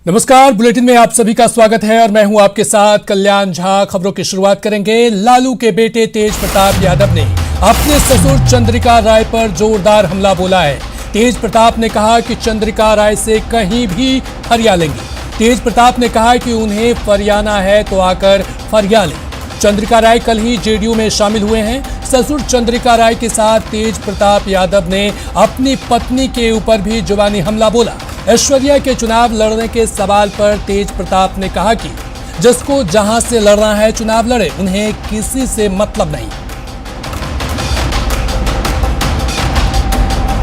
नमस्कार, बुलेटिन में आप सभी का स्वागत है और मैं हूं आपके साथ कल्याण झा। खबरों की शुरुआत करेंगे। लालू के बेटे तेज प्रताप यादव ने अपने ससुर चंद्रिका राय पर जोरदार हमला बोला है। तेज प्रताप ने कहा कि चंद्रिका राय से कहीं भी फरिया लेंगे। तेज प्रताप ने कहा कि उन्हें फरियाना है तो आकर फरिया लें। चंद्रिका राय कल ही जेडीयू में शामिल हुए हैं। ससुर चंद्रिका राय के साथ तेज प्रताप यादव ने अपनी पत्नी के ऊपर भी जुबानी हमला बोला। ऐश्वर्या के चुनाव लड़ने के सवाल पर तेज प्रताप ने कहा कि जिसको जहां से लड़ना है चुनाव लड़े, उन्हें किसी से मतलब नहीं।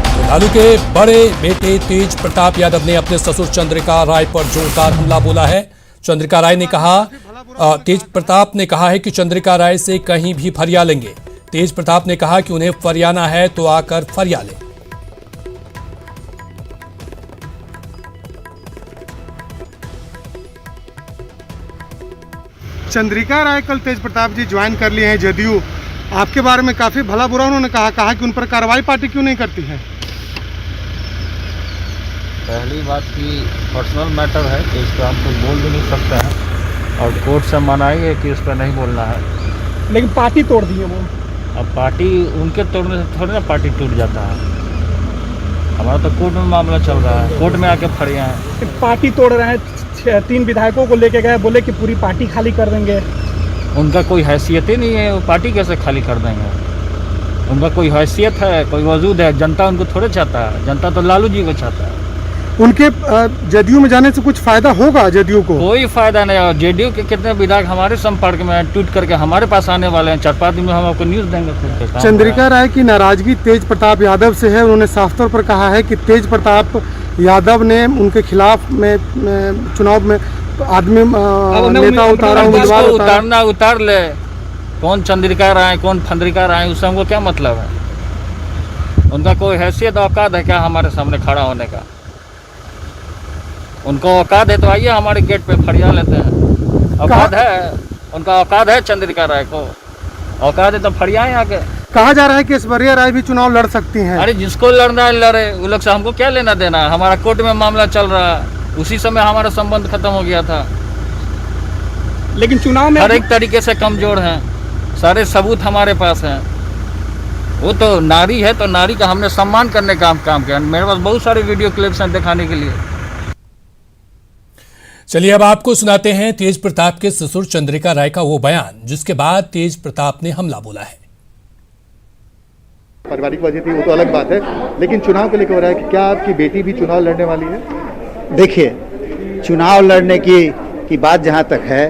तो लालू के बड़े बेटे तेज प्रताप यादव ने अपने ससुर चंद्रिका राय पर जोरदार हमला बोला है। चंद्रिका राय ने कहा, तेज प्रताप ने कहा है कि चंद्रिका राय से कहीं भी फरिया लेंगे। तेज प्रताप ने कहा कि उन्हें फरियाना है तो आकर फरिया लें। चंद्रिका राय कल तेज प्रताप जी ज्वाइन कर लिए हैं जदयू। आपके बारे में काफ़ी भला बुरा उन्होंने कहा कि उन पर कार्रवाई पार्टी क्यों नहीं करती है। पहली बात की पर्सनल मैटर है कि इस पर हम कुछ बोल भी नहीं सकते हैं और कोर्ट से मनाही है कि इस पर नहीं बोलना है। लेकिन पार्टी तोड़ दी है वो। अब पार्टी उनके तोड़ने से थोड़ी ना पार्टी टूट जाता है। हमारा तो कोर्ट में मामला चल रहा है, कोर्ट में आके फरिया हैं। पार्टी तोड़ रहे हैं, 3 विधायकों को लेके गए, बोले कि पूरी पार्टी खाली कर देंगे। उनका कोई हैसियत ही नहीं है, वो पार्टी कैसे खाली कर देंगे। उनका कोई हैसियत है, कोई वजूद है। जनता उनको थोड़े चाहता है, जनता तो लालू जी को चाहता है। उनके जदयू में जाने से कुछ फायदा होगा जदयू को? कोई फायदा नहीं। और जेडीयू के कितने विधायक हमारे संपर्क में ट्वीट करके हमारे पास आने वाले हैं। 4-5 दिन में हम आपको न्यूज़ देंगे। चंद्रिका राय की नाराजगी तेज प्रताप यादव से है। उन्होंने साफ तौर पर कहा है कि तेज प्रताप यादव ने उनके खिलाफ में चुनाव में आदमी नेता उतारा, उम्मीदवार उतारना उतार ले। कौन चंद्रिका राय, कौन फंद्रिका राय, उससे हमको क्या मतलब है। उनका कोई हैसियत औकात है क्या हमारे सामने खड़ा होने का? उनको औकात है तो आइए हमारे गेट पे फरिया लेते हैं। औकात है, उनका औकात है चंद्रिका राय को, औकात है तो फरियाएं आके। कहा जा रहा है कि ऐश्वर्या राय भी चुनाव लड़ सकती हैं। अरे जिसको लड़ना है लड़े, वो लोग से हमको क्या लेना देना। हमारा कोर्ट में मामला चल रहा है, उसी समय हमारा संबंध खत्म हो गया था। लेकिन चुनाव में हर एक तरीके से कमजोर हैं, सारे सबूत हमारे पास हैं। वो तो नारी है तो नारी का हमने सम्मान करने का काम किया। मेरे पास बहुत सारे वीडियो क्लिप्स हैं दिखाने के लिए। चलिए अब आपको सुनाते हैं तेज प्रताप के ससुर चंद्रिका राय का वो बयान जिसके बाद तेज प्रताप ने हमला बोला है। पारिवारिक वजह थी वो तो अलग बात है, लेकिन चुनाव को लेकर हो रहा है कि क्या आपकी बेटी भी चुनाव लड़ने वाली है? देखिए, चुनाव लड़ने की बात जहाँ तक है,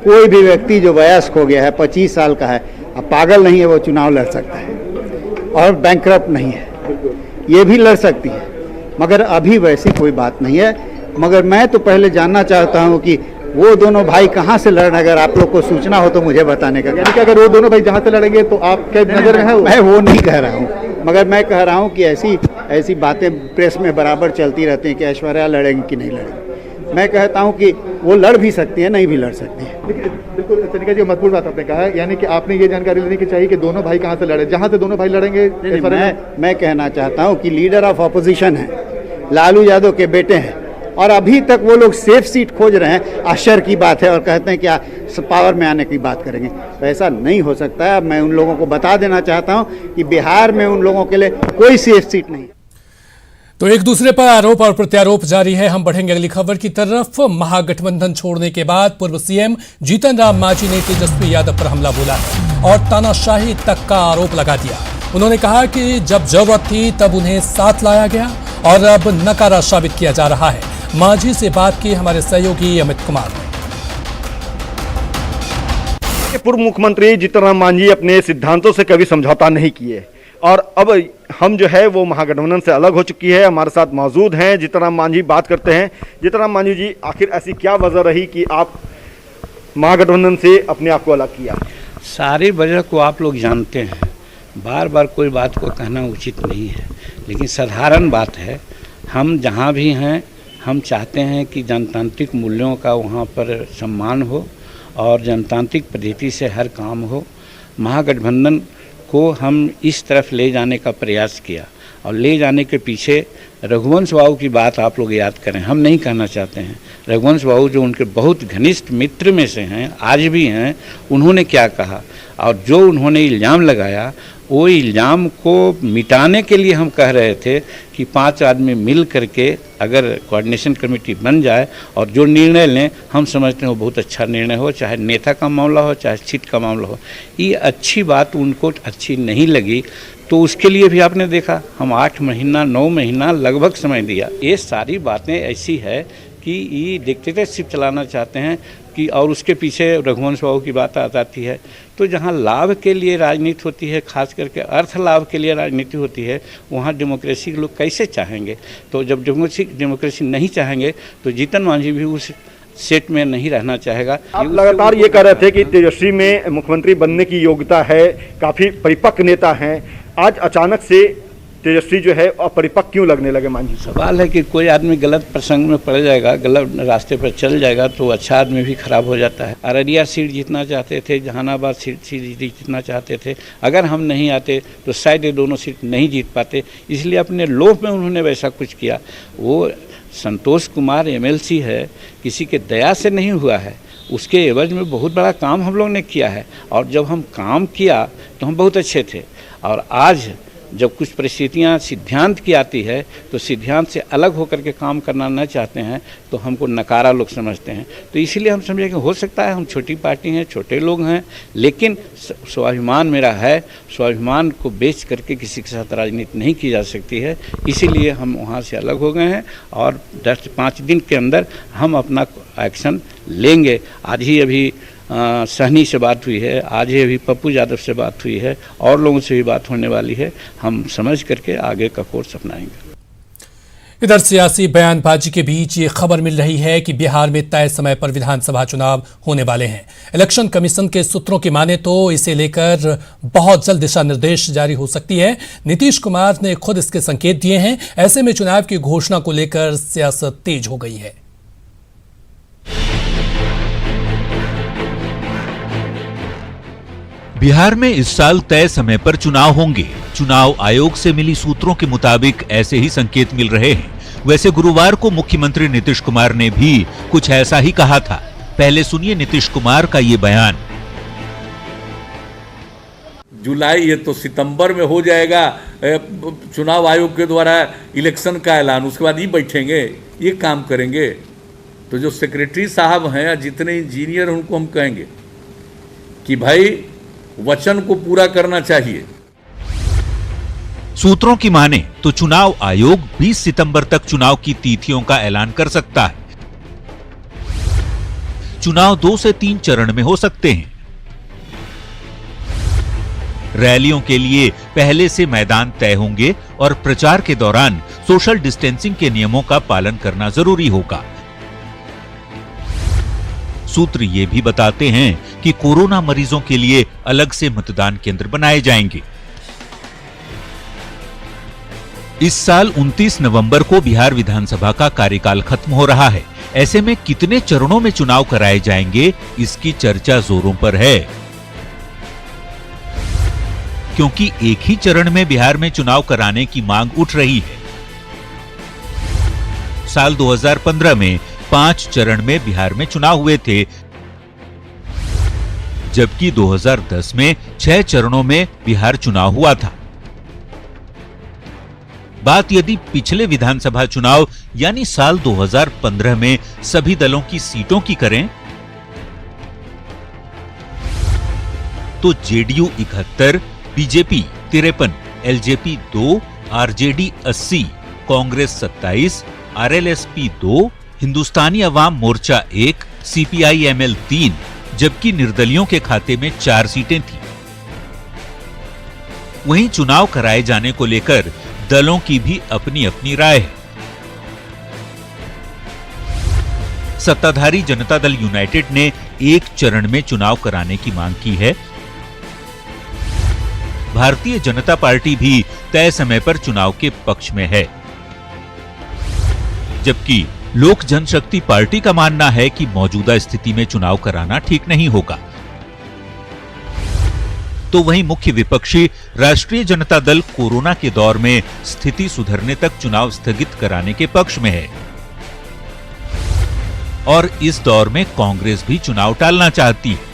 कोई भी व्यक्ति जो वयस्क हो गया है, 25 साल का है, अब पागल नहीं है, वो चुनाव लड़ सकता है और बैंकरप्ट नहीं है, ये भी लड़ सकती है। मगर अभी वैसी कोई बात नहीं है। मगर मैं तो पहले जानना चाहता हूँ कि वो दोनों भाई कहाँ से लड़ रहे हैं। अगर आप लोग को सूचना हो तो मुझे बताने का। यानी कि अगर वो दोनों भाई जहाँ से लड़ेंगे तो आपके नजर में है? मैं वो नहीं कह रहा हूँ, मगर मैं कह रहा हूँ कि ऐसी बातें प्रेस में बराबर चलती रहती हैं कि ऐश्वर्या लड़ेंगी कि नहीं लड़ेंगी। मैं कहता हूँ कि वो लड़ भी सकती है, नहीं भी लड़ सकती है। बिल्कुल चंद्रिका जी, महत्वपूर्ण बात आपने कहा है। यानी कि आपने ये जानकारी लेने की चाहिए कि दोनों भाई कहाँ से लड़े, जहाँ से दोनों भाई लड़ेंगे। मैं कहना चाहता हूँ कि लीडर ऑफ ऑपोजिशन है, लालू यादव के बेटे हैं और अभी तक वो लोग सेफ सीट खोज रहे हैं। आश्चर्य की बात है और कहते हैं क्या पावर में आने की बात करेंगे, तो ऐसा नहीं हो सकता है। मैं उन लोगों को बता देना चाहता हूं कि बिहार में उन लोगों के लिए कोई सेफ सीट नहीं। तो एक दूसरे पर आरोप और प्रत्यारोप जारी है। हम बढ़ेंगे अगली खबर की तरफ। महागठबंधन छोड़ने के बाद पूर्व सीएम जीतन राम मांझी ने तेजस्वी यादव पर हमला बोला है और तानाशाही तक का आरोप लगा दिया। उन्होंने कहा कि जब जरूरत थी तब उन्हें साथ लाया गया और अब नकारा साबित किया जा रहा है। मांझी से बात की हमारे सहयोगी अमित कुमार ने। पूर्व मुख्यमंत्री जीतन राम मांझी अपने सिद्धांतों से कभी समझौता नहीं किए और अब हम जो है वो महागठबंधन से अलग हो चुकी है। हमारे साथ मौजूद हैं जीतन राम मांझी, बात करते हैं। जीतन राम मांझी जी, आखिर ऐसी क्या वजह रही कि आप महागठबंधन से अपने आप को अलग किया? सारी वजह को आप लोग जानते हैं, बार बार कोई बात को कहना उचित नहीं है, लेकिन साधारण बात है। हम जहाँ भी हैं, हम चाहते हैं कि जनतांत्रिक मूल्यों का वहाँ पर सम्मान हो और जनतांत्रिक पद्धति से हर काम हो। महागठबंधन को हम इस तरफ ले जाने का प्रयास किया और ले जाने के पीछे रघुवंश बाबू की बात आप लोग याद करें, हम नहीं कहना चाहते हैं। रघुवंश बाबू जो उनके बहुत घनिष्ठ मित्र में से हैं, आज भी हैं, उन्होंने क्या कहा और जो उन्होंने इल्ज़ाम लगाया, वो इल्ज़ाम को मिटाने के लिए हम कह रहे थे कि 5 आदमी मिल करके अगर कोऑर्डिनेशन कमेटी बन जाए और जो निर्णय लें, हम समझते हैं वो बहुत अच्छा निर्णय हो, चाहे नेता का मामला हो चाहे सीट का मामला हो। ये अच्छी बात उनको अच्छी नहीं लगी, तो उसके लिए भी आपने देखा हम 8 महीना 9 महीना लगभग समय दिया। ये सारी बातें ऐसी है कि ये डिक्टेटरशिप चलाना चाहते हैं कि, और उसके पीछे रघुवंश बाबू की बात आ जाती है। तो जहाँ लाभ के लिए राजनीति होती है, खास करके अर्थ लाभ के लिए राजनीति होती है, वहाँ डेमोक्रेसी के लोग कैसे चाहेंगे? तो जब डेमोक्रेसी नहीं चाहेंगे तो जीतन मांझी भी उस सेट में नहीं रहना चाहेगा। आप लगातार ये कह रहे थे कि तेजस्वी में मुख्यमंत्री बनने की योग्यता है, काफ़ी परिपक्व नेता हैं, आज अचानक से तेजस्वी जो है अपरिपक्व क्यों लगने लगे मांझी? सवाल है कि कोई आदमी गलत प्रसंग में पड़ जाएगा, गलत रास्ते पर चल जाएगा तो अच्छा आदमी भी खराब हो जाता है। अररिया सीट जीतना चाहते थे, जहानाबाद सीट जीतना चाहते थे, अगर हम नहीं आते तो शायद ये दोनों सीट नहीं जीत पाते, इसलिए अपने लोभ में उन्होंने वैसा कुछ किया। वो संतोष कुमार MLC है, किसी के दया से नहीं हुआ है, उसके एवज में बहुत बड़ा काम हम लोग ने किया है, और जब हम काम किया तो हम बहुत अच्छे थे। और आज जब कुछ परिस्थितियां सिद्धांत की आती है तो सिद्धांत से अलग होकर के काम करना न चाहते हैं तो हमको नकारा लोग समझते हैं। तो इसीलिए हम समझे कि हो सकता है हम छोटी पार्टी हैं, छोटे लोग हैं, लेकिन स्वाभिमान मेरा है, स्वाभिमान को बेच करके किसी के साथ राजनीति नहीं की जा सकती है, इसीलिए हम वहाँ से अलग हो गए हैं और 10-5 दिन के अंदर हम अपना एक्शन लेंगे। आज ही अभी सहनी से बात हुई है, आज ही अभी पप्पू यादव से बात हुई है, और लोगों से भी बात होने वाली है, हम समझ करके आगे का कोर्स अपनाएंगे। इधर सियासी बयानबाजी के बीच ये खबर मिल रही है कि बिहार में तय समय पर विधानसभा चुनाव होने वाले हैं। इलेक्शन कमीशन के सूत्रों की माने तो इसे लेकर बहुत जल्द दिशा निर्देश जारी हो सकती है। नीतीश कुमार ने खुद इसके संकेत दिए हैं। ऐसे में चुनाव की घोषणा को लेकर सियासत तेज हो गई है। बिहार में इस साल तय समय पर चुनाव होंगे। चुनाव आयोग से मिली सूत्रों के मुताबिक ऐसे ही संकेत मिल रहे हैं। वैसे गुरुवार को मुख्यमंत्री नीतीश कुमार ने भी कुछ ऐसा ही कहा था। पहले सुनिए नीतीश कुमार का ये बयान। जुलाई, ये तो सितंबर में हो जाएगा चुनाव आयोग के द्वारा इलेक्शन का ऐलान, उसके बाद ये बैठेंगे, ये काम करेंगे। तो जो सेक्रेटरी साहब हैं या जितने इंजीनियर हैं उनको हम कहेंगे कि भाई वचन को पूरा करना चाहिए। सूत्रों की माने तो चुनाव आयोग 20 सितंबर तक चुनाव की तिथियों का ऐलान कर सकता है। चुनाव 2 से 3 चरण में हो सकते हैं। रैलियों के लिए पहले से मैदान तय होंगे और प्रचार के दौरान सोशल डिस्टेंसिंग के नियमों का पालन करना जरूरी होगा। सूत्र ये भी बताते हैं कि कोरोना मरीजों के लिए अलग से मतदान केंद्र बनाए जाएंगे। इस साल 29 नवंबर को बिहार विधानसभा का कार्यकाल खत्म हो रहा है। ऐसे में कितने चरणों में चुनाव कराए जाएंगे, इसकी चर्चा जोरों पर है, क्योंकि एक ही चरण में बिहार में चुनाव कराने की मांग उठ रही है। साल 2015 में 5 चरण में बिहार में चुनाव हुए थे, जबकि 2010 में 6 चरणों में बिहार चुनाव हुआ था। बात यदि पिछले विधानसभा चुनाव यानी साल 2015 में सभी दलों की सीटों की करें तो JDU 71, BJP 53, LJP 2, RJD 80, Congress 27, RLSP 2, Hindustani Awam Morcha 1, CPI-ML 3, जबकि निर्दलियों के खाते में 4 सीटें थीं। वहीं चुनाव कराए जाने को लेकर दलों की भी अपनी अपनी राय है। सत्ताधारी जनता दल यूनाइटेड ने 1 चरण में चुनाव कराने की मांग की है। भारतीय जनता पार्टी भी तय समय पर चुनाव के पक्ष में है, जबकि लोक जनशक्ति पार्टी का मानना है कि मौजूदा स्थिति में चुनाव कराना ठीक नहीं होगा। तो वहीं मुख्य विपक्षी राष्ट्रीय जनता दल कोरोना के दौर में स्थिति सुधरने तक चुनाव स्थगित कराने के पक्ष में है और इस दौर में कांग्रेस भी चुनाव टालना चाहती है।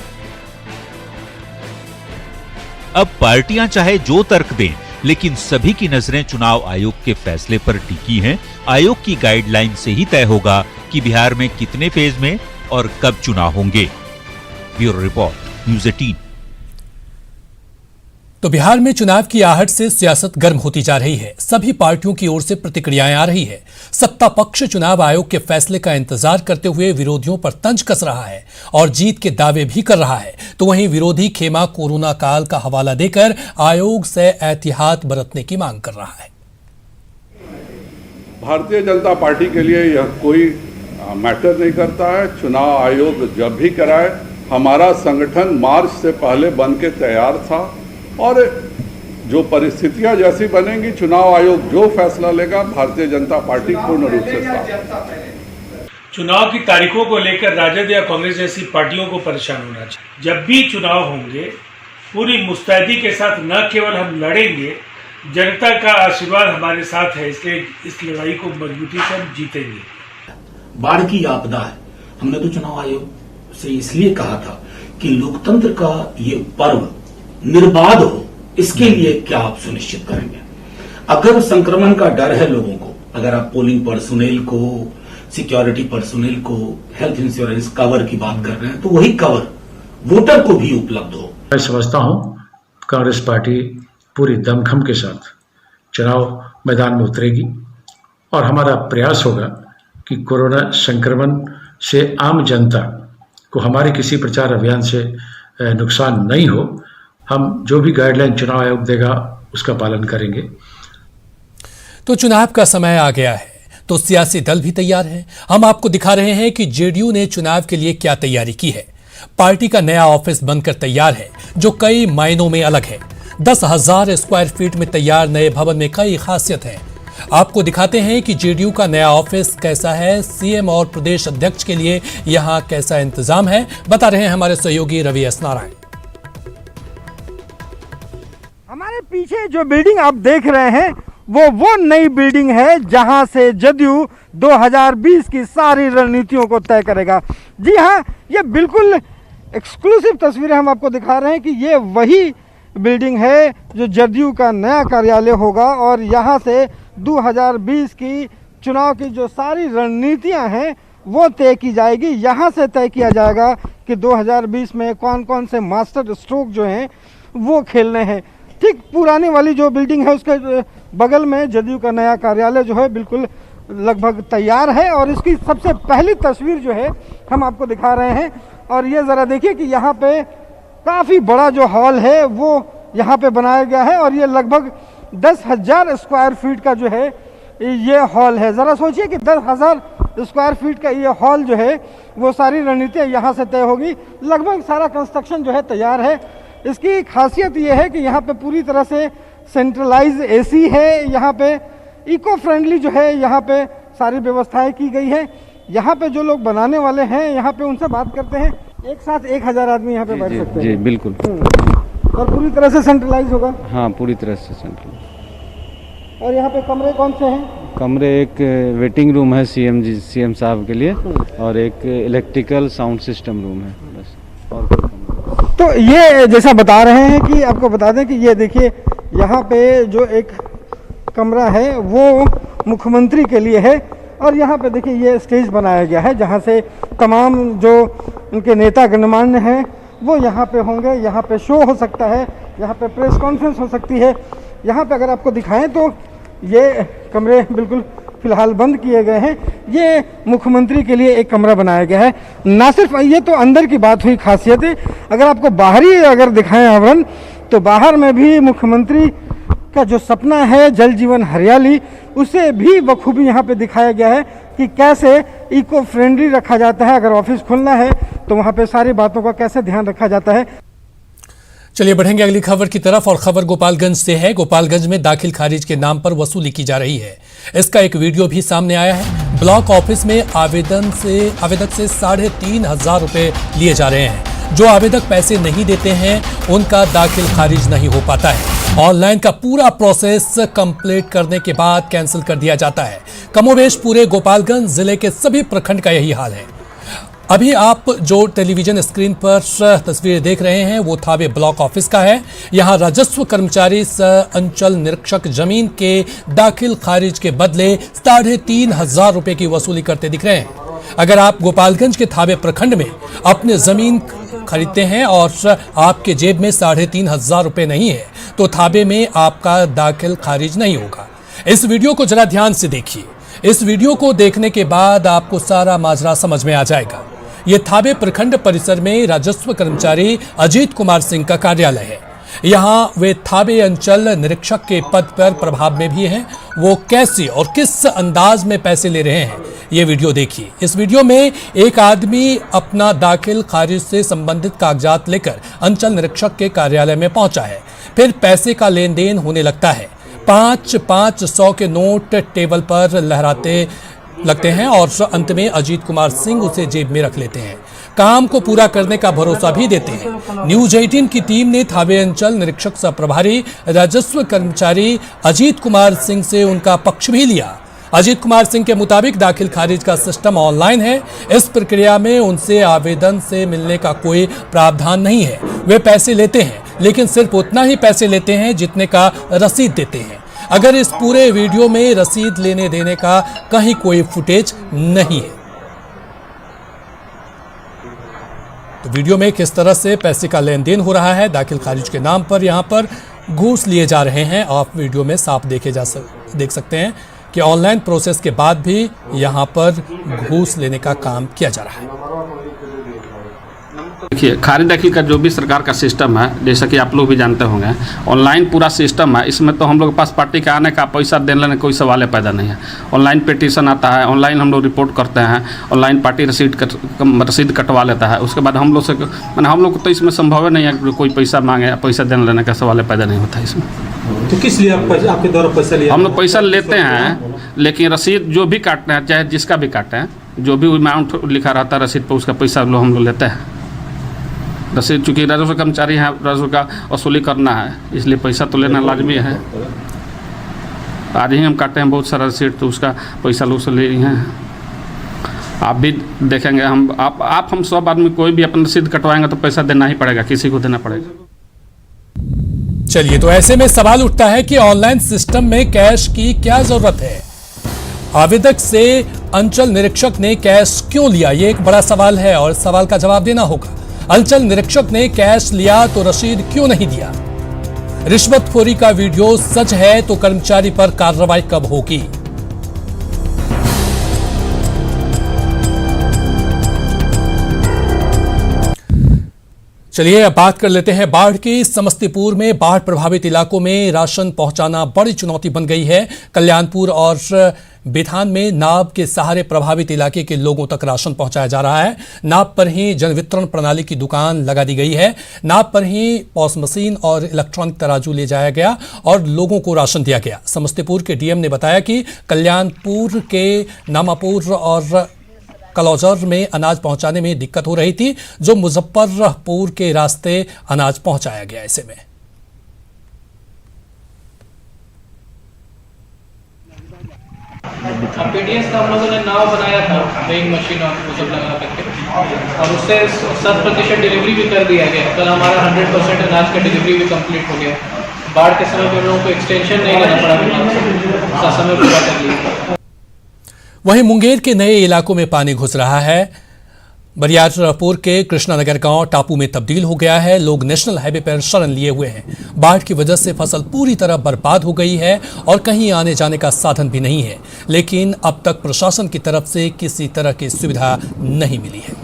अब पार्टियां चाहे जो तर्क दें, लेकिन सभी की नजरें चुनाव आयोग के फैसले पर टिकी हैं। आयोग की गाइडलाइन से ही तय होगा कि बिहार में कितने फेज में और कब चुनाव होंगे। Bureau report, news 18। तो बिहार में चुनाव की आहट से सियासत गर्म होती जा रही है। सभी पार्टियों की ओर से प्रतिक्रियाएं आ रही है। सत्ता पक्ष चुनाव आयोग के फैसले का इंतजार करते हुए विरोधियों पर तंज कस रहा है और जीत के दावे भी कर रहा है, तो वहीं विरोधी खेमा कोरोना काल का हवाला देकर आयोग से एहतियात बरतने की मांग कर रहा है। भारतीय जनता पार्टी के लिए यह कोई मैटर नहीं करता है। चुनाव आयोग जब भी कराए, हमारा संगठन मार्च से पहले बन के तैयार था और जो परिस्थितियां जैसी बनेंगी, चुनाव आयोग जो फैसला लेगा, भारतीय जनता पार्टी पूर्ण रूप से साथ। चुनाव की तारीखों को लेकर राजद या कांग्रेस जैसी पार्टियों को परेशान होना चाहिए। जब भी चुनाव होंगे पूरी मुस्तैदी के साथ न केवल हम लड़ेंगे, जनता का आशीर्वाद हमारे साथ है, इसलिए इस लड़ाई को मजबूती से हम जीतेंगे। बाढ़ की आपदा है, हमने तो चुनाव आयोग से इसलिए कहा था कि लोकतंत्र का ये पर्व निर्बाध हो, इसके लिए क्या आप सुनिश्चित करेंगे? अगर संक्रमण का डर है लोगों को, अगर आप पोलिंग पर्सोनेल को, सिक्योरिटी पर्सोनेल को हेल्थ इंश्योरेंस कवर की बात कर रहे हैं, तो वही कवर वोटर को भी उपलब्ध हो। मैं समझता हूं कांग्रेस पार्टी पूरी दमखम के साथ चुनाव मैदान में उतरेगी और हमारा प्रयास होगा कि कोरोना संक्रमण से आम जनता को हमारे किसी प्रचार अभियान से नुकसान नहीं हो। हम जो भी गाइडलाइन चुनाव आयोग देगा उसका पालन करेंगे। तो चुनाव का समय आ गया है, तो सियासी दल भी तैयार हैं। हम आपको दिखा रहे हैं कि जेडीयू ने चुनाव के लिए क्या तैयारी की है। पार्टी का नया ऑफिस बनकर तैयार है, जो कई मायनों में अलग है। 10,000 स्क्वायर फीट में तैयार नए भवन में कई खासियत है। आपको दिखाते हैं कि जेडीयू का नया ऑफिस कैसा है, सीएम और प्रदेश अध्यक्ष के लिए यहां कैसा इंतजाम है, बता रहे हैं हमारे सहयोगी रवि एस नारायण। हमारे पीछे जो बिल्डिंग आप देख रहे हैं वो नई बिल्डिंग है जहां से जदयू 2020 की सारी रणनीतियों को तय करेगा। जी हां, ये बिल्कुल एक्सक्लूसिव तस्वीरें हम आपको दिखा रहे हैं कि ये वही बिल्डिंग है जो जदयू का नया कार्यालय होगा और यहां से 2020 की चुनाव की जो सारी रणनीतियां हैं वो तय की जाएगी। यहां से तय किया जाएगा कि 2020 में कौन कौन से मास्टर स्ट्रोक जो हैं वो खेलने हैं। ठीक पुरानी वाली जो बिल्डिंग है उसके बगल में जदयू का नया कार्यालय जो है बिल्कुल लगभग तैयार है और इसकी सबसे पहली तस्वीर जो है हम आपको दिखा रहे हैं। और ये ज़रा देखिए कि यहाँ पे काफ़ी बड़ा जो हॉल है वो यहाँ पे बनाया गया है और ये लगभग 10,000 स्क्वायर फीट का जो है ये हॉल है। ज़रा सोचिए कि 10,000 स्क्वायर फीट का ये हॉल जो है वो सारी रणनीतियाँ यहाँ से तय होगी। लगभग सारा कंस्ट्रक्शन जो है तैयार है। इसकी खासियत ये है कि यहाँ पे पूरी तरह से सेंट्रलाइज एसी है, यहाँ पे इको फ्रेंडली जो है यहाँ पे सारी व्यवस्थाएं की गई है। यहाँ पे जो लोग बनाने वाले हैं यहाँ पे उनसे बात करते हैं। एक साथ 1,000 आदमी यहाँ पे बैठ सकते हैं। जी बिल्कुल। और पूरी तरह से सेंट्रलाइज होगा। हाँ, पूरी तरह से सेंट्रलाइज। और यहाँ पे कमरे कौन से हैं? कमरे एक वेटिंग रूम है सीएम साहब के लिए और एक इलेक्ट्रिकल साउंड सिस्टम रूम है, बस। और तो ये जैसा बता रहे हैं कि आपको बता दें कि ये देखिए यहाँ पे जो एक कमरा है वो मुख्यमंत्री के लिए है और यहाँ पे देखिए ये स्टेज बनाया गया है जहाँ से तमाम जो उनके नेता गणमान्य हैं वो यहाँ पे होंगे। यहाँ पे शो हो सकता है, यहाँ पे प्रेस कॉन्फ्रेंस हो सकती है। यहाँ पे अगर आपको दिखाएं तो ये कमरे बिल्कुल फिलहाल बंद किए गए हैं। ये मुख्यमंत्री के लिए एक कमरा बनाया गया है। ना सिर्फ ये तो अंदर की बात हुई खासियत है, अगर आपको बाहरी अगर दिखाएं आवरण तो बाहर में भी मुख्यमंत्री का जो सपना है जल जीवन हरियाली उसे भी बखूबी यहाँ पे दिखाया गया है कि कैसे इको फ्रेंडली रखा जाता है। अगर ऑफिस खुलना है तो वहाँ पे सारी बातों का कैसे ध्यान रखा जाता है। चलिए बढ़ेंगे अगली खबर की तरफ और खबर गोपालगंज से है। गोपालगंज में दाखिल खारिज के नाम पर वसूली की जा रही है। इसका एक वीडियो भी सामने आया है। ब्लॉक ऑफिस में आवेदक से 3,500 रुपए लिए जा रहे हैं। जो आवेदक पैसे नहीं देते हैं उनका दाखिल खारिज नहीं हो पाता है। ऑनलाइन का पूरा प्रोसेस कंप्लीट करने के बाद कैंसिल कर दिया जाता है। कमोबेश पूरे गोपालगंज जिले के सभी प्रखंड का यही हाल है। अभी आप जो टेलीविजन स्क्रीन पर तस्वीरें देख रहे हैं वो थावे ब्लॉक ऑफिस का है। यहां राजस्व कर्मचारी अंचल निरीक्षक जमीन के दाखिल खारिज के बदले 3,500 रुपए की वसूली करते दिख रहे हैं। अगर आप गोपालगंज के थावे प्रखंड में अपने जमीन खरीदते हैं और आपके जेब में 3,500 रुपए नहीं है तो थावे में आपका दाखिल खारिज नहीं होगा। इस वीडियो को जरा ध्यान से देखिए। इस वीडियो को देखने के बाद आपको सारा माजरा समझ में आ जाएगा। ये थावे प्रखंड परिसर में राजस्व कर्मचारी अजीत कुमार सिंह का कार्यालय है। यहाँ वे थावे अंचल निरीक्षक के पद पर प्रभाव में भी हैं। वो कैसे और किस अंदाज में पैसे ले रहे हैं ये वीडियो देखिए। इस वीडियो में एक आदमी अपना दाखिल खारिज से संबंधित कागजात लेकर अंचल निरीक्षक के कार्यालय में पहुंचा है। फिर पैसे का लेन देन होने लगता है। 500 के नोट टेबल पर लहराते लगते हैं और अंत में अजीत कुमार सिंह उसे जेब में रख लेते हैं। काम को पूरा करने का भरोसा भी देते हैं। न्यूज 18 की टीम ने थावे अंचल निरीक्षक सह प्रभारी राजस्व कर्मचारी अजीत कुमार सिंह से उनका पक्ष भी लिया। अजीत कुमार सिंह के मुताबिक दाखिल खारिज का सिस्टम ऑनलाइन है। इस प्रक्रिया में उनसे आवेदन से मिलने का कोई प्रावधान नहीं है। वे पैसे लेते हैं लेकिन सिर्फ उतना ही पैसे लेते हैं जितने का रसीद देते हैं। अगर इस पूरे वीडियो में रसीद लेने देने का कहीं कोई फुटेज नहीं है तो वीडियो में किस तरह से पैसे का लेन देन हो रहा है, दाखिल खारिज के नाम पर यहाँ पर घूस लिए जा रहे हैं। आप वीडियो में साफ देख सकते हैं कि ऑनलाइन प्रोसेस के बाद भी यहाँ पर घूस लेने का काम किया जा रहा है। देखिए, खारिज दाखिल का जो भी सरकार का सिस्टम है, जैसा कि आप लोग भी जानते होंगे, ऑनलाइन पूरा सिस्टम है। इसमें तो हम लोग के पास पार्टी का आने का पैसा देने लेने कोई सवाल पैदा नहीं है। ऑनलाइन पिटीशन आता है, ऑनलाइन हम लोग रिपोर्ट करते हैं, ऑनलाइन पार्टी रसीद कटवा लेता है। उसके बाद हम लोग से मैंने हम लोग को तो इसमें संभव है नहीं है कि कोई पैसा मांगे, पैसा देने लेने का सवाल पैदा नहीं होता है इसमें। तो किस लिए आपके द्वारा पैसा लिया? हम लोग पैसा लेते हैं लेकिन रसीद जो भी काटते हैं, चाहे जिसका भी काटते हैं, जो भी अमाउंट लिखा रहता है रसीद पर, उसका पैसा हम लोग लेते हैं। रसीद चूँकि राजस्व कर्मचारी हैं, राजस्व का वसूली करना है, इसलिए पैसा तो लेना लाजमी है। आज ही हम काटे हैं बहुत सारा रसीद, तो उसका पैसा लोग से ले हैं। आप भी देखेंगे, हम सब आदमी कोई भी अपना रसीद कटवाएंगे तो पैसा देना ही पड़ेगा, किसी को देना पड़ेगा। चलिए, तो ऐसे में सवाल उठता है कि ऑनलाइन सिस्टम में कैश की क्या जरूरत है? आवेदक से अंचल निरीक्षक ने कैश क्यों लिया, ये एक बड़ा सवाल है और सवाल का जवाब देना होगा। अंचल निरीक्षक ने कैश लिया तो रसीद क्यों नहीं दिया? रिश्वतखोरी का वीडियो सच है तो कर्मचारी पर कार्रवाई कब होगी? चलिए अब बात कर लेते हैं बाढ़ की। समस्तीपुर में बाढ़ प्रभावित इलाकों में राशन पहुंचाना बड़ी चुनौती बन गई है। कल्याणपुर और बिथान में नाव के सहारे प्रभावित इलाके के लोगों तक राशन पहुंचाया जा रहा है। नाव पर ही जन वितरण प्रणाली की दुकान लगा दी गई है। नाव पर ही पॉस मशीन और इलेक्ट्रॉनिक तराजू ले जाया गया और लोगों को राशन दिया गया। समस्तीपुर के डीएम ने बताया कि कल्याणपुर के नामापुर और कलौजर में अनाज पहुंचाने में दिक्कत हो रही थी, जो मुजफ्फरपुर के रास्ते अनाज पहुंचाया गया। ऐसे में पीडीएस का हम लोगों ने नाव बनाया था, वेइंग मशीन और वो सब लगा करके, और उससे 100% डिलीवरी भी कर दिया गया। कल हमारा 100% अनाज का डिलीवरी भी कंप्लीट हो गया। बाढ़ के समय में लोगों को एक्सटेंशन नहीं लेना पड़ा, उसका समय पूरा कर लिया। वहीं मुंगेर के नए इलाकों में पानी घुस रहा है। बरियारपुर के कृष्णानगर गांव टापू में तब्दील हो गया है। लोग नेशनल हाईवे पर शरण लिए हुए हैं। बाढ़ की वजह से फसल पूरी तरह बर्बाद हो गई है और कहीं आने जाने का साधन भी नहीं है, लेकिन अब तक प्रशासन की तरफ से किसी तरह की सुविधा नहीं मिली है।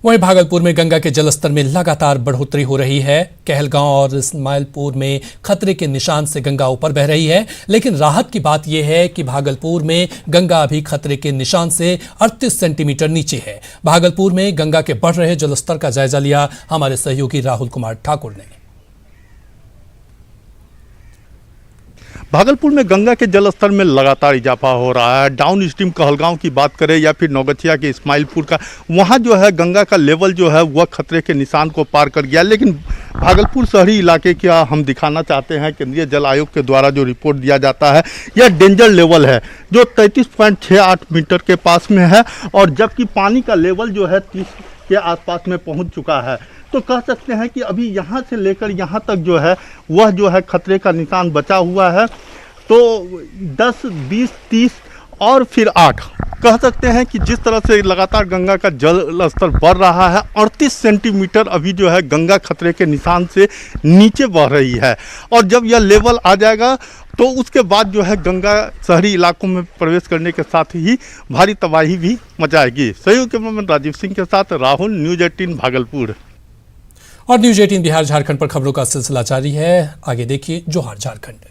वहीं भागलपुर में गंगा के जलस्तर में लगातार बढ़ोतरी हो रही है। कहलगांव और इस्माइलपुर में खतरे के निशान से गंगा ऊपर बह रही है, लेकिन राहत की बात यह है कि भागलपुर में गंगा अभी खतरे के निशान से 38 सेंटीमीटर नीचे है। भागलपुर में गंगा के बढ़ रहे जलस्तर का जायजा लिया हमारे सहयोगी राहुल कुमार ठाकुर ने। भागलपुर में गंगा के जलस्तर में लगातार इजाफा हो रहा है। डाउन स्ट्रीम कहलगांव की बात करें या फिर नौगछिया के इस्माइलपुर का, वहाँ जो है गंगा का लेवल जो है वह खतरे के निशान को पार कर गया। लेकिन भागलपुर शहरी इलाके का हम दिखाना चाहते हैं, केंद्रीय जल आयोग के द्वारा जो रिपोर्ट दिया जाता है यह डेंजर लेवल है जो 33.68 मीटर के पास में है, और जबकि पानी का लेवल जो है 30 के आसपास में पहुंच चुका है। तो कह सकते हैं कि अभी यहाँ से लेकर यहाँ तक जो है वह जो है खतरे का निशान बचा हुआ है। तो 10, 20, 30 और फिर 8 कह सकते हैं कि जिस तरह से लगातार गंगा का जल स्तर बढ़ रहा है, 38 सेंटीमीटर अभी जो है गंगा खतरे के निशान से नीचे बह रही है। और जब यह लेवल आ जाएगा तो उसके बाद जो है गंगा शहरी इलाकों में प्रवेश करने के साथ ही भारी तबाही भी मचाएगी। सहयोग कैमरामैन राजीव सिंह के साथ राहुल, न्यूज़ 18 भागलपुर। और न्यूज़ 18 बिहार झारखंड पर खबरों का सिलसिला जारी है। आगे देखिए जोहार झारखंड।